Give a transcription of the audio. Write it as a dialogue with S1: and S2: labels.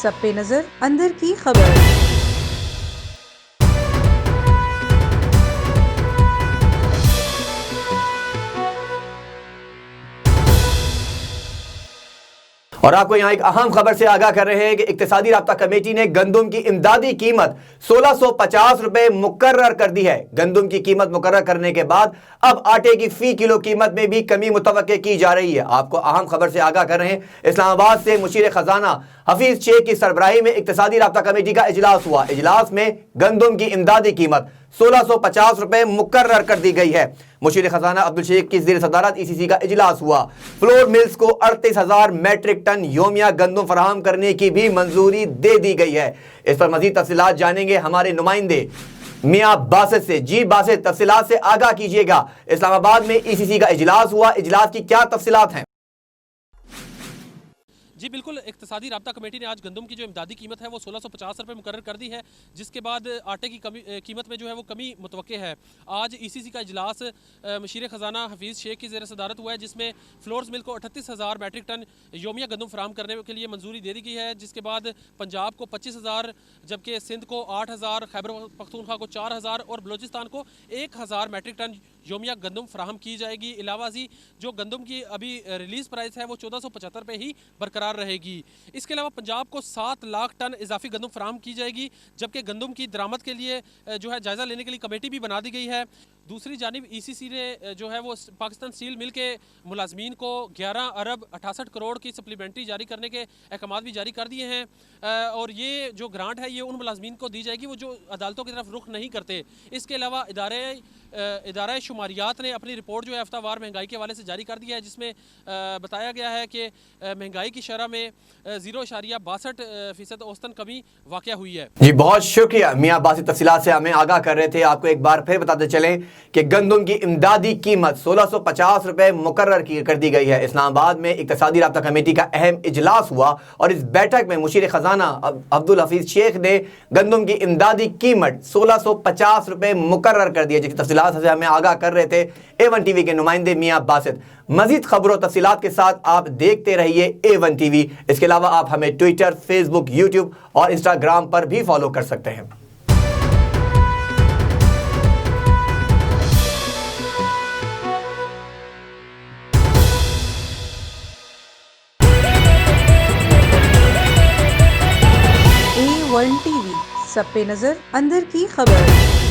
S1: सब पे नजर अंदर की खबर।
S2: और आपको यहां एक अहम खबर से आगाह कर रहे हैं कि इक्तिसादी राब्ता कमेटी ने गंदुम की इमदादी कीमत 1650 रुपए मुकर्रर कर दी है। गंदुम की कीमत मुकर्रर करने के बाद अब आटे की फी किलो कीमत में भी कमी मुतवक्के की जा रही है। आपको अहम खबर से आगाह कर रहे हैं, इस्लामाबाद से मुशीर खजाना हफीज शेख की सरबराही में इक्तिसादी राब्ता कमेटी का इजलास हुआ। इजलास में गंदुम की इमदादी कीमत 1650 रुपए मुकर्रर कर दी गई है। मुशीर खजाना अब्दुल शेख की ज़ेर सदारत ईसीसी का इजलास हुआ। फ्लोर मिल्स को 38,000 मैट्रिक टन योमिया गंदुम फराहम करने की भी मंजूरी दे दी गई है। इस पर मजीद तफसीलात जानेंगे हमारे नुमाइंदे मियां बासित से। जी बासित, तफसीलात से आगाह कीजिएगा। इस्लामाबाद में ईसीसी का इजलास हुआ, इजलास की क्या तफसीलात हैं?
S3: जी बिल्कुल, इक्तिसादी राब्ता कमेटी ने आज गंदम की जो इमदादी कीमत है वो 1650 रुपये मुकर्रर कर दी है, जिसके बाद आटे की कीमत में जो है वो कमी मुतवक्के है। आज ईसीसी का इजलास मुशीर खजाना हफीज़ शेख की ज़ेर सदारत हुआ है, जिसमें फ्लोर्स मिल को 38,000 मैट्रिक टन योमिया गंदम फराहम करने के लिए मंजूरी दे दी गई है। जिसके बाद पंजाब को 25,000, जबकि सिंध को 8,000, खैबर पख्तूनख्वा को 4,000 और बलोचिस्तान को 1,000 मैट्रिक टन योमिया गंदम फराहम की जाएगी। इलावाजी जो गंदम की अभी रिलीज़ प्राइस है वो 1475 रुपये ही बरकरार रहेगी। इसके अलावा पंजाब को 7 लाख टन इजाफी गंदम फराहम की जाएगी, जबकि गंदम की दरामद के लिए जो है जायज़ा लेने के लिए कमेटी भी बना दी गई है। दूसरी जानिब ईसीसी ने जो है वो पाकिस्तान स्टील मिल के मुलाजमीन को 11 अरब 68 करोड़ की सप्लीमेंट्री जारी करने के अहकाम भी जारी कर दिए हैं। और ये जो ग्रांट है ये उन मुलाजमीन को दी जाएगी वो जो अदालतों की तरफ रुख नहीं करते। इसके अलावा इदारा शुमारियात ने अपनी रिपोर्ट जो है हफ्तावार महंगाई के हवाले से जारी कर दिया है, जिसमें बताया गया है कि महंगाई की शरह में 0.62% औसतन कमी वाक़या हुई है।
S2: जी बहुत शुक्रिया मियां बासित, तफसीलात से हमें आगाह कर रहे थे। आपको एक बार फिर बताते चलें कि गंदुम की इमदादी कीमत 1650 रुपए मुकर्रर कर दी गई है। इस्लामाबाद में इक्तिसादी राब्ता कमेटी का अहम इजलास हुआ और इस बैठक में मुशीर खजाना अब्दुल हफीज शेख ने गंदुम की इमदादी कीमत 1650 रुपए मुकर्रर कर दी है, जिसकी तफसीलात से हमें आगाह कर रहे थे A1 टीवी के नुमाइंदे मियां बासित। मजीद खबरों तफसीलात के साथ आप देखते रहिए A1 टीवी। इसके अलावा आप हमें ट्विटर, फेसबुक, यूट्यूब और इंस्टाग्राम पर भी फॉलो कर सकते हैं।
S1: A1 टीवी, सब पे नजर अंदर की खबर।